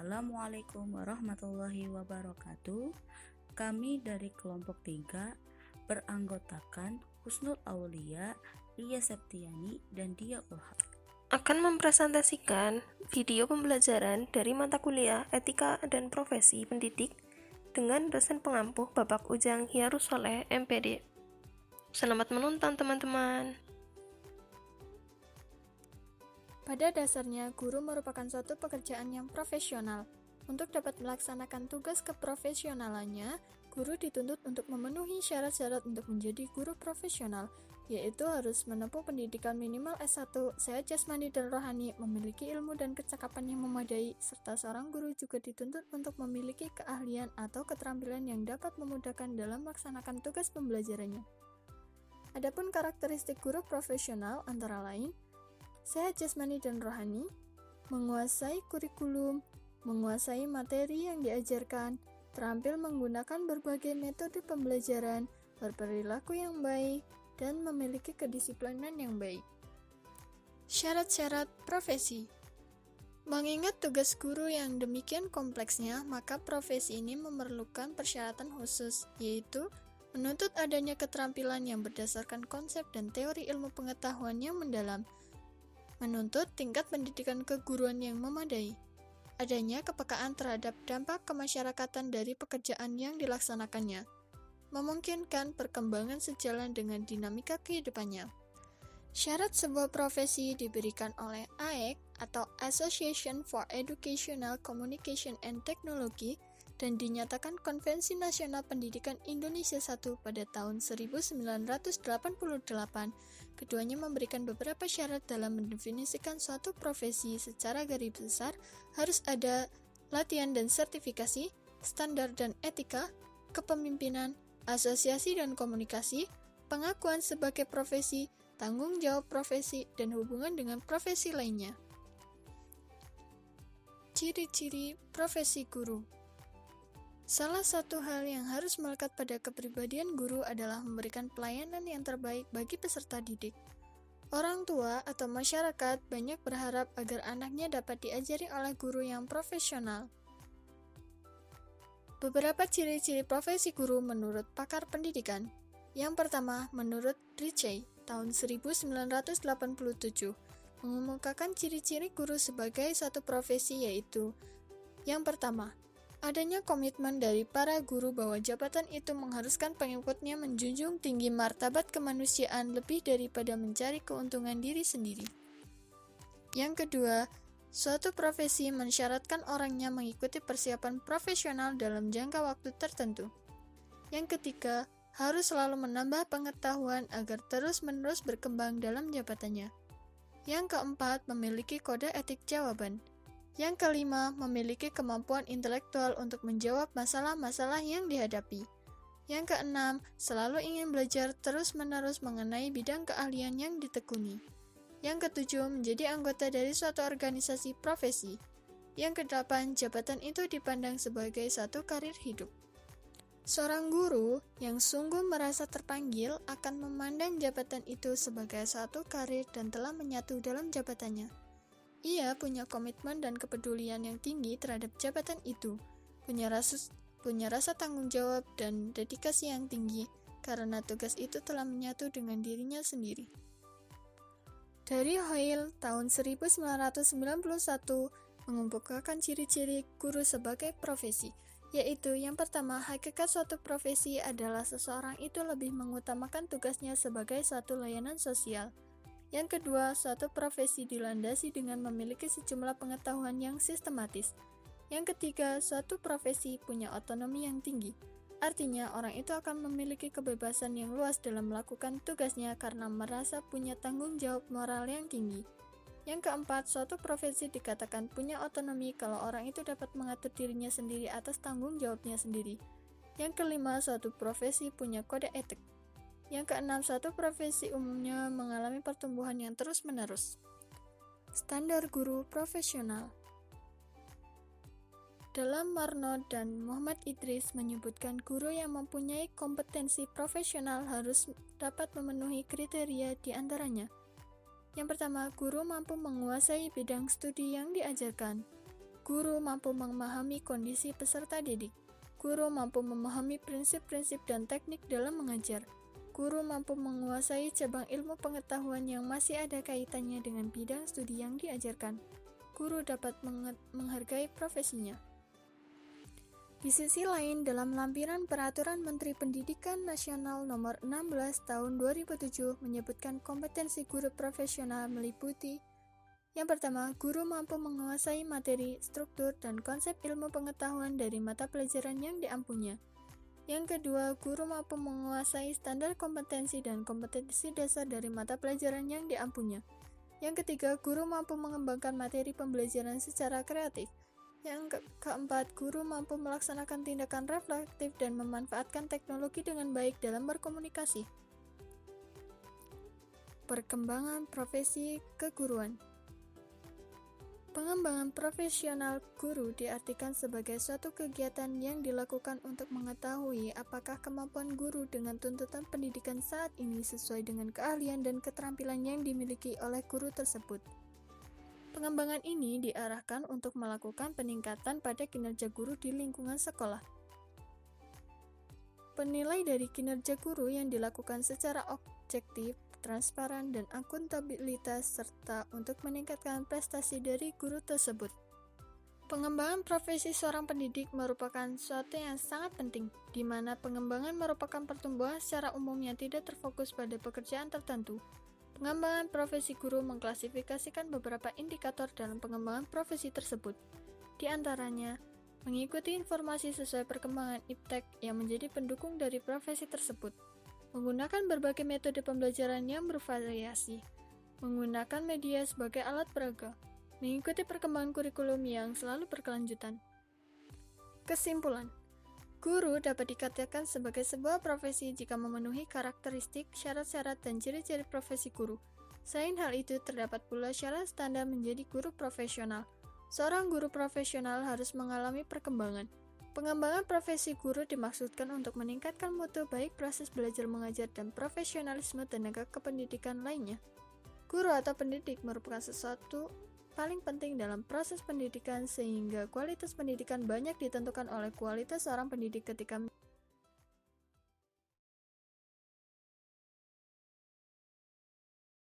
Assalamualaikum warahmatullahi wabarakatuh. Kami dari kelompok 3 beranggotakan Husnul Aulia, Lia Septiani, dan Dia Ulhaq akan mempresentasikan video pembelajaran dari mata kuliah Etika dan Profesi Pendidik dengan dosen pengampu Bapak Ujang Hyarus Soleh, MPD. Selamat menonton teman-teman. Pada dasarnya, guru merupakan suatu pekerjaan yang profesional. Untuk dapat melaksanakan tugas keprofesionalannya, guru dituntut untuk memenuhi syarat-syarat untuk menjadi guru profesional, yaitu harus menempuh pendidikan minimal S1, sehat jasmani dan rohani, memiliki ilmu dan kecakapan yang memadai, serta seorang guru juga dituntut untuk memiliki keahlian atau keterampilan yang dapat memudahkan dalam melaksanakan tugas pembelajarannya. Adapun karakteristik guru profesional antara lain, sehat jasmani dan rohani, menguasai kurikulum, menguasai materi yang diajarkan, terampil menggunakan berbagai metode pembelajaran, berperilaku yang baik, dan memiliki kedisiplinan yang baik. Syarat-syarat profesi. Mengingat tugas guru yang demikian kompleksnya, maka profesi ini memerlukan persyaratan khusus, yaitu menuntut adanya keterampilan yang berdasarkan konsep dan teori ilmu pengetahuan yang mendalam, menuntut tingkat pendidikan keguruan yang memadai, adanya kepekaan terhadap dampak kemasyarakatan dari pekerjaan yang dilaksanakannya, memungkinkan perkembangan sejalan dengan dinamika kehidupannya. Syarat sebuah profesi diberikan oleh AEC atau Association for Educational Communication and Technology dan dinyatakan Konvensi Nasional Pendidikan Indonesia I pada tahun 1988. Keduanya memberikan beberapa syarat dalam mendefinisikan suatu profesi. Secara garis besar, harus ada latihan dan sertifikasi, standar dan etika, kepemimpinan, asosiasi dan komunikasi, pengakuan sebagai profesi, tanggung jawab profesi, dan hubungan dengan profesi lainnya. Ciri-ciri profesi guru. Salah satu hal yang harus melekat pada kepribadian guru adalah memberikan pelayanan yang terbaik bagi peserta didik. Orang tua atau masyarakat banyak berharap agar anaknya dapat diajari oleh guru yang profesional. Beberapa ciri-ciri profesi guru menurut pakar pendidikan. Yang pertama, menurut Ritchie, tahun 1987, mengemukakan ciri-ciri guru sebagai satu profesi yaitu: yang pertama, adanya komitmen dari para guru bahwa jabatan itu mengharuskan pengikutnya menjunjung tinggi martabat kemanusiaan lebih daripada mencari keuntungan diri sendiri. Yang kedua, suatu profesi mensyaratkan orangnya mengikuti persiapan profesional dalam jangka waktu tertentu. Yang ketiga, harus selalu menambah pengetahuan agar terus-menerus berkembang dalam jabatannya. Yang keempat, memiliki kode etik jawaban. Yang kelima, memiliki kemampuan intelektual untuk menjawab masalah-masalah yang dihadapi. Yang keenam, selalu ingin belajar terus-menerus mengenai bidang keahlian yang ditekuni. Yang ketujuh, menjadi anggota dari suatu organisasi profesi. Yang kedelapan, jabatan itu dipandang sebagai satu karir hidup. Seorang guru yang sungguh merasa terpanggil akan memandang jabatan itu sebagai satu karir dan telah menyatu dalam jabatannya. Ia punya komitmen dan kepedulian yang tinggi terhadap jabatan itu, punya rasa tanggung jawab dan dedikasi yang tinggi, karena tugas itu telah menyatu dengan dirinya sendiri. Dari Hoyle tahun 1991 mengemukakan ciri-ciri guru sebagai profesi, yaitu yang pertama, hakikat suatu profesi adalah seseorang itu lebih mengutamakan tugasnya sebagai suatu layanan sosial. Yang kedua, suatu profesi dilandasi dengan memiliki sejumlah pengetahuan yang sistematis. Yang ketiga, suatu profesi punya otonomi yang tinggi. Artinya, orang itu akan memiliki kebebasan yang luas dalam melakukan tugasnya karena merasa punya tanggung jawab moral yang tinggi. Yang keempat, suatu profesi dikatakan punya otonomi kalau orang itu dapat mengatur dirinya sendiri atas tanggung jawabnya sendiri. Yang kelima, suatu profesi punya kode etik. Yang keenam, suatu profesi umumnya mengalami pertumbuhan yang terus-menerus. Standar guru profesional. Dalam Marno dan Muhammad Idris menyebutkan guru yang mempunyai kompetensi profesional harus dapat memenuhi kriteria di antaranya. Yang pertama, guru mampu menguasai bidang studi yang diajarkan. Guru mampu memahami kondisi peserta didik. Guru mampu memahami prinsip-prinsip dan teknik dalam mengajar. Guru mampu menguasai cabang ilmu pengetahuan yang masih ada kaitannya dengan bidang studi yang diajarkan. Guru dapat menghargai profesinya. Di sisi lain, dalam lampiran Peraturan Menteri Pendidikan Nasional Nomor 16 Tahun 2007 menyebutkan kompetensi guru profesional meliputi: yang pertama, guru mampu menguasai materi, struktur, dan konsep ilmu pengetahuan dari mata pelajaran yang diampunya. Yang kedua, guru mampu menguasai standar kompetensi dan kompetensi dasar dari mata pelajaran yang diampunya. Yang ketiga, guru mampu mengembangkan materi pembelajaran secara kreatif. Yang keempat, guru mampu melaksanakan tindakan reflektif dan memanfaatkan teknologi dengan baik dalam berkomunikasi. Perkembangan profesi keguruan. Pengembangan profesional guru diartikan sebagai suatu kegiatan yang dilakukan untuk mengetahui apakah kemampuan guru dengan tuntutan pendidikan saat ini sesuai dengan keahlian dan keterampilan yang dimiliki oleh guru tersebut. Pengembangan ini diarahkan untuk melakukan peningkatan pada kinerja guru di lingkungan sekolah. Penilai dari kinerja guru yang dilakukan secara objektif, transparan, dan akuntabilitas, serta untuk meningkatkan prestasi dari guru tersebut. Pengembangan profesi seorang pendidik merupakan suatu yang sangat penting, di mana pengembangan merupakan pertumbuhan secara umum yang tidak terfokus pada pekerjaan tertentu. Pengembangan profesi guru mengklasifikasikan beberapa indikator dalam pengembangan profesi tersebut. Di antaranya, mengikuti informasi sesuai perkembangan iptek yang menjadi pendukung dari profesi tersebut, menggunakan berbagai metode pembelajaran yang bervariasi, menggunakan media sebagai alat peraga, mengikuti perkembangan kurikulum yang selalu berkelanjutan. Kesimpulan, guru dapat dikatakan sebagai sebuah profesi jika memenuhi karakteristik, syarat-syarat, dan ciri-ciri profesi guru. Selain hal itu, terdapat pula syarat standar menjadi guru profesional. Seorang guru profesional harus mengalami perkembangan. Pengembangan profesi guru dimaksudkan untuk meningkatkan mutu baik proses belajar mengajar dan profesionalisme tenaga kependidikan lainnya. Guru atau pendidik merupakan sesuatu paling penting dalam proses pendidikan, sehingga kualitas pendidikan banyak ditentukan oleh kualitas seorang pendidik ketika